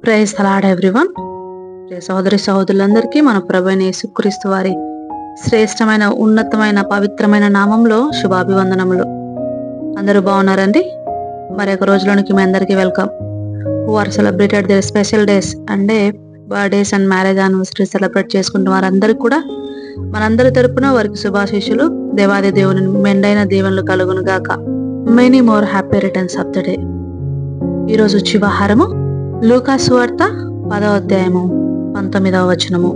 Praise the lord everyone. సహోదరి సహోదరులందరికీ మన ప్రభువైన యేసుక్రీస్తు వారి శ్రేష్టమైన ఉన్నతమైన పవిత్రమైన నామంలో శుభాభివందనములు. అందరూ బాగున్నారండి? మరొక రోజులోనికి మీ అందరికీ welcome. Who are celebrated their special days అంటే birthdays and marriage anniversary celebrate చేసుకుంటున్న వారందరికీ కూడా మనందరి తరపున వారికి శుభాశీస్సులు. దేవాది దేవుని మెండైన దీవెనలు కలుగును గాక. Many more happy returns of the day. ఈరోజు శుభాహారము లూకా సువార్త 10వ అధ్యాయము 19వ వచనము.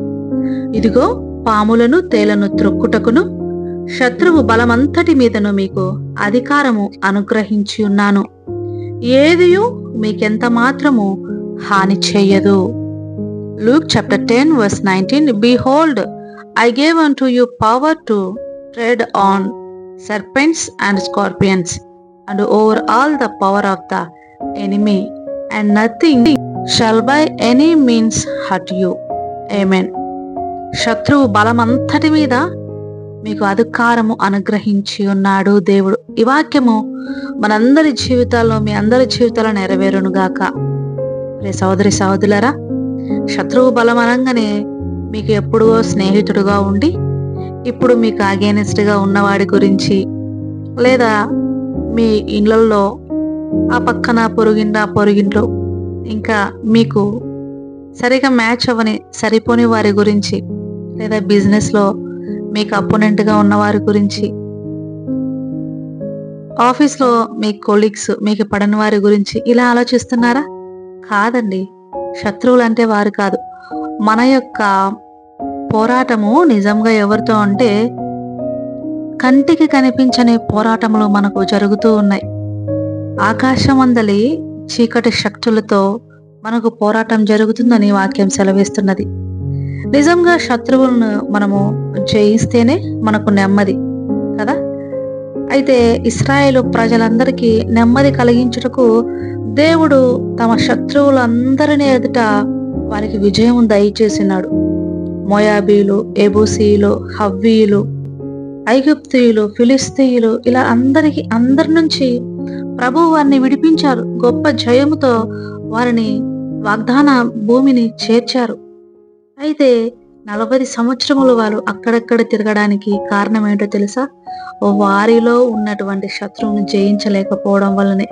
ఇదిగో పాములను తేలను త్రొక్కుటకును శత్రువు బలమంతటి మీదను మీకు అధికారము అనుగ్రహించి ఉన్నాను, ఏదియు మీకెంత మాత్రము హాని చెయ్యదు. Luke chapter 10 verse 19. Behold, I gave unto you power to tread on serpents and scorpions and over all the power of the enemy, and nothing shall by any means hurt you. Amen. శత్రువు బలమంతటి మీద మీకు అధికారము అనుగ్రహించి ఉన్నాడు దేవుడు. ఈ వాక్యము మనందరి జీవితాల్లో, మీ అందరి జీవితాల్లో నెరవేరును గాక. సహోదరి సహోదరులారా, శత్రువు బలం అనగానే మీకు ఎప్పుడో స్నేహితుడుగా ఉండి ఇప్పుడు మీకు అగేనిస్ట్ గా ఉన్నవాడి గురించి, లేదా మీ ఇళ్లలో ఆ పక్కన పొరుగింట్లో ఇంకా మీకు సరిగా మ్యాచ్ అవ్వని సరిపోని వారి గురించి, లేదా బిజినెస్ లో మీకు అపోనెంట్ గా ఉన్న వారి గురించి, ఆఫీస్ లో మీ కొలీగ్స్ మీకు పడని వారి గురించి ఇలా ఆలోచిస్తున్నారా? కాదండి, శత్రువులు అంటే వారు కాదు. మన యొక్క పోరాటము నిజంగా ఎవరితో అంటే కంటికి కనిపించని పోరాటములు మనకు జరుగుతూ ఉన్నాయి. ఆకాశం అందలి చీకటి శక్తులతో మనకు పోరాటం జరుగుతుందని వాక్యం సెలవిస్తున్నది. నిజంగా శత్రువులను మనము జయిస్తేనే మనకు నెమ్మది కదా. అయితే ఇశ్రాయేలు ప్రజలందరికీ నెమ్మది కలిగించుటకు దేవుడు తమ శత్రువులందరినీ ఎదుట వారికి విజయం దయచేసినాడు. మోయాబీలు, ఎబూసీయులు, హవ్వీయులు, ఐగుప్తీయులు, ఫిలిస్తీయులు ఇలా అందరి నుంచి ప్రభువు వారిని విడిపించారు. గొప్ప జయముతో వారిని వాగ్దాన భూమిని చేర్చారు. అయితే 40 సంవత్సరములు వారు అక్కడక్కడ తిరగడానికి కారణం ఏంటో తెలుసా? వారిలో ఉన్నటువంటి శత్రువును జయించలేకపోవడం వల్లనే.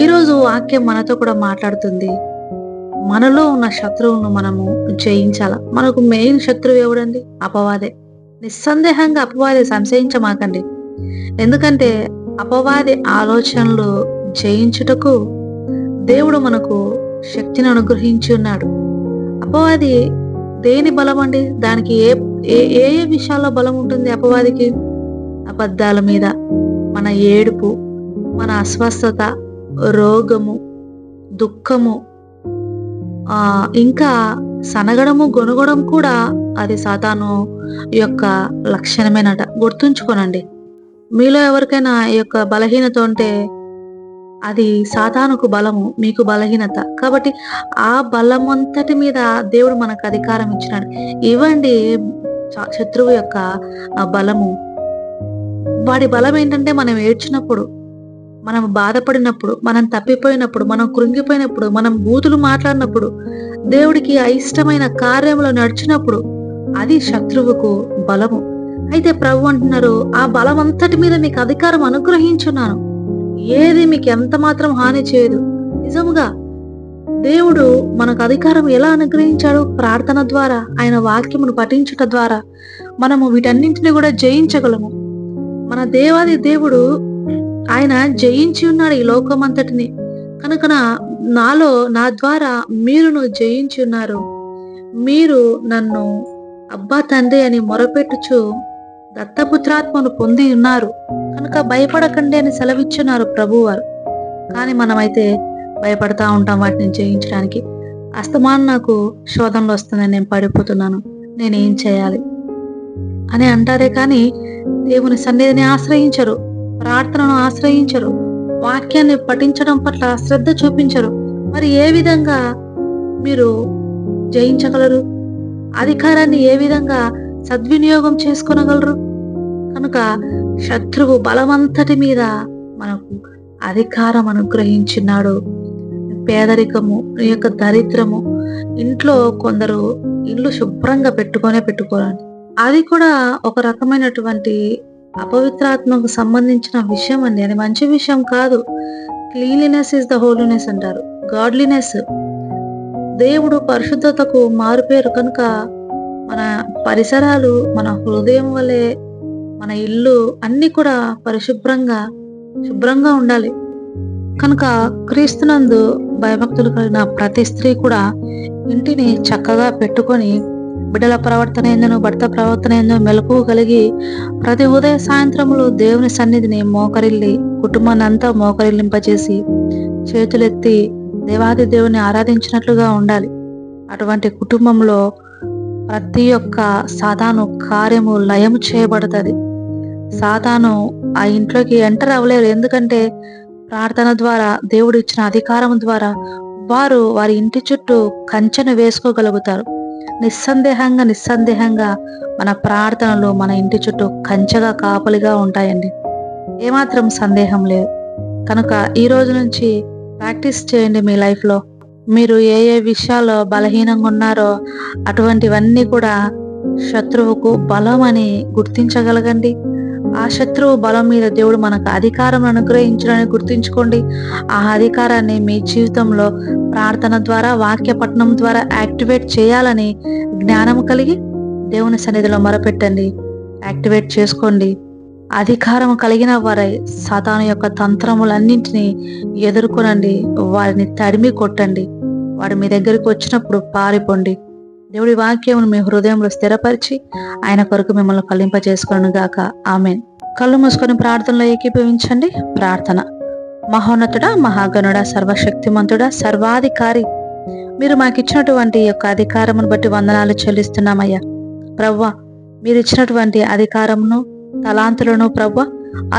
ఈరోజు వాక్యం మనతో కూడా మాట్లాడుతుంది. మనలో ఉన్న శత్రువును మనము జయించాల. మనకు మెయిన్ శత్రువు ఎవడండి? అపవాదే. నిస్సందేహంగా అపవాది, సంశయించమాకండి. ఎందుకంటే అపవాది ఆలోచనలు జయించుటకు దేవుడు మనకు శక్తిని అనుగ్రహించి ఉన్నాడు. అపవాది దేని బలం అండి? దానికి ఏ విషయాల్లో బలం ఉంటుంది అపవాదికి? అబద్ధాల మీద, మన ఏడుపు, మన అస్వస్థత, రోగము, దుఃఖము, ఇంకా సనగడము, గొనగడం కూడా అది సాతాను యొక్క లక్షణమేనట. గుర్తుంచుకోనండి. మీలో ఎవరికైనా ఈ యొక్క బలహీనత ఉంటే అది సాతానుకు బలము, మీకు బలహీనత. కాబట్టి ఆ బలమంతటి మీద దేవుడు మనకు అధికారం ఇచ్చినాడు. ఇవ్వండి శత్రువు యొక్క బలము. వాడి బలం ఏంటంటే మనం ఏడ్చినప్పుడు, మనం బాధపడినప్పుడు, మనం తప్పిపోయినప్పుడు, మనం కృంగిపోయినప్పుడు, మనం బూతులు మాట్లాడినప్పుడు, దేవుడికి అయిష్టమైన కార్యములు నడిచినప్పుడు అది శత్రువుకు బలము. అయితే ప్రభు అంటున్నారు, ఆ బలం అంతటి మీద మీకు అధికారం అనుగ్రహించున్నాను, ఏది మీకు ఎంత మాత్రం హాని చేయదు. నిజముగా దేవుడు మనకు అధికారం ఎలా అనుగ్రహించాడు? ప్రార్థన ద్వారా, ఆయన వాక్యమును పఠించుట ద్వారా మనము వీటన్నింటినీ కూడా జయించగలము. మన దేవాది దేవుడు ఆయన జయించి ఉన్నాడు ఈ లోకమంతటిని. కనుక నా ద్వారా మీరును జయించి ఉన్నారు. మీరు నన్ను అబ్బా తండ్రి అని మొరపెట్టుచు దత్తపుత్రాత్మను పొంది ఉన్నారు కనుక భయపడకండి అని సెలవిచ్చున్నారు ప్రభువారు. కానీ మనమైతే భయపడతా ఉంటాం వాటిని జయించడానికి. అస్తమానం నాకు శోధనలు వస్తున్నాయి, నేను పడిపోతున్నాను, నేనేం చేయాలి అని అంటారే కానీ దేవుని సన్నిధిని ఆశ్రయించరు, ప్రార్థనను ఆశ్రయించరు, వాక్యాన్ని పఠించడం పట్ల శ్రద్ధ చూపించరు. మరి ఏ విధంగా మీరు జయించగలరు? అధికారాన్ని ఏ విధంగా సద్వినియోగం చేసుకోనగలరు? కనుక శత్రువు బలమంతటి మీద మనకు అధికారం అనుగ్రహించినాడు. పేదరికము, ఈ యొక్క దరిద్రము, ఇంట్లో కొందరు ఇల్లు శుభ్రంగా పెట్టుకోరండి. అది కూడా ఒక రకమైనటువంటి అపవిత్రాత్మకు సంబంధించిన విషయం అండి. అది మంచి విషయం కాదు. క్లీన్లీనెస్ ఇస్ ద హోలీనెస్ అంటారు. గాడ్లీనెస్, దేవుడు పరిశుద్ధతకు మారుపేరు కనుక మన పరిసరాలు, మన హృదయం వలె మన ఇల్లు అన్ని కూడా శుభ్రంగా ఉండాలి. కనుక క్రీస్తునందు భయభక్తులు కలిగిన ప్రతి స్త్రీ కూడా ఇంటిని చక్కగా పెట్టుకొని బిడ్డల ప్రవర్తన ఏందనో, భర్త ప్రవర్తన ఏందో మెలకువ కలిగి ప్రతి ఉదయ సాయంత్రములు దేవుని సన్నిధిని మోకరిల్లి, కుటుంబాన్ని అంతా మోకరిల్లింపజేసి చేతులెత్తి దేవాది దేవుని ఆరాధించినట్లుగా ఉండాలి. అటువంటి కుటుంబంలో ప్రతి ఒక్క సాతాను కార్యము లయము చేయబడుతుంది. సాతాను ఆ ఇంట్లోకి ఎంటర్ అవ్వలేరు. ఎందుకంటే ప్రార్థన ద్వారా, దేవుడు ఇచ్చిన అధికారం ద్వారా వారు వారి ఇంటి చుట్టూ కంచెను వేసుకోగలుగుతారు. నిస్సందేహంగా మన ప్రార్థనలు మన ఇంటి చుట్టూ కంచెగా కాపలిగా ఉంటాయండి. ఏమాత్రం సందేహం లేదు. కనుక ఈ రోజు నుంచి ప్రాక్టీస్ చేయండి. మీ లైఫ్లో మీరు ఏ విషయాల్లో బలహీనంగా ఉన్నారో అటువంటివన్నీ కూడా శత్రువుకు బలం అని గుర్తించగలగండి. ఆ శత్రువు బలం మీద దేవుడు మనకు అధికారం అనుగ్రహించడానికి గుర్తించుకోండి. ఆ అధికారాన్ని మీ జీవితంలో ప్రార్థన ద్వారా, వాక్య పఠనం ద్వారా యాక్టివేట్ చేయాలని జ్ఞానం కలిగి దేవుని సన్నిధిలో మొరపెట్టండి. యాక్టివేట్ చేసుకోండి. అధికారం కలిగిన వారై సాతాను యొక్క తంత్రములన్నింటినీ ఎదుర్కొనండి. వారిని తడిమి కొట్టండి. వాడు మీ దగ్గరికి వచ్చినప్పుడు పారిపోండి. దేవుడి వాక్యమును మీ హృదయంలో స్థిరపరిచి ఆయన కొరకు మిమ్మల్ని ఫలింపజేసుకొను గాక. ఆమేన్. కళ్ళు మూసుకొని ప్రార్థనలో ఏకీభవించండి. ప్రార్థన. మహోన్నతుడా, మహాగణుడా, సర్వశక్తిమంతుడా, సర్వాధికారి, మీరు మాకు ఇచ్చినటువంటి యొక్క అధికారమును బట్టి వందనాలు చెల్లిస్తున్నామయ్యా. ప్రవ్వా, మీరు ఇచ్చినటువంటి అధికారమును, తలాంతులను ప్రవ్వా,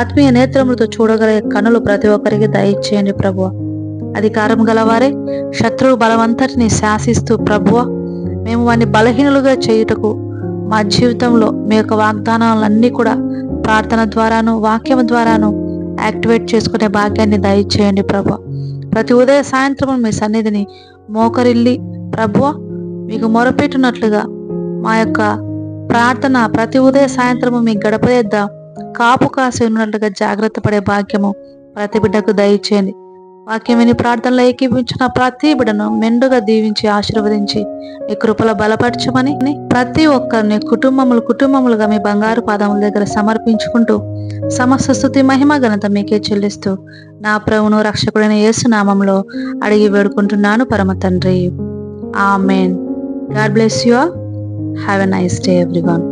ఆత్మీయ నేత్రములతో చూడగలిగే కనులు ప్రతి ఒక్కరికి దయచేయండి ప్రభువా. అధికారం గలవారే శత్రువు బలవంతటిని శాసిస్తూ ప్రభువా, మేము వారిని బలహీనులుగా చేయుటకు మా జీవితంలో మీ యొక్క వాగ్దానాలన్నీ కూడా ప్రార్థన ద్వారాను, వాక్యం ద్వారాను యాక్టివేట్ చేసుకునే భాగ్యాన్ని దయచేయండి ప్రభువా. ప్రతి ఉదయ సాయంత్రం మీ సన్నిధిని మోకరిల్లి ప్రభువా మీకు మొరపెట్టినట్లుగా మా యొక్క ప్రార్థన ప్రతి ఉదయ సాయంత్రము మీ గడపదేద్దా కాపు కాసి ఉన్నట్లుగా జాగ్రత్త పడే భాగ్యము ప్రతి బిడ్డకు దయచేయండి. వాక్యం విని ప్రార్థనలో ఏకీపించిన ప్రతి బిడ్డను మెండుగా దీవించి ఆశీర్వదించి మీ కృపలో బలపరచమని ప్రతి ఒక్కరిని కుటుంబములుగా మీ బంగారు పాదముల దగ్గర సమర్పించుకుంటూ సమస్త స్తుతి మహిమ ఘనత మీకే చెల్లిస్తూ నా ప్రభువును రక్షకుడైన యేసు నామములో అడిగి వేడుకుంటున్నాను పరమ తండ్రి. Amen. God bless you all. Have a nice day everyone.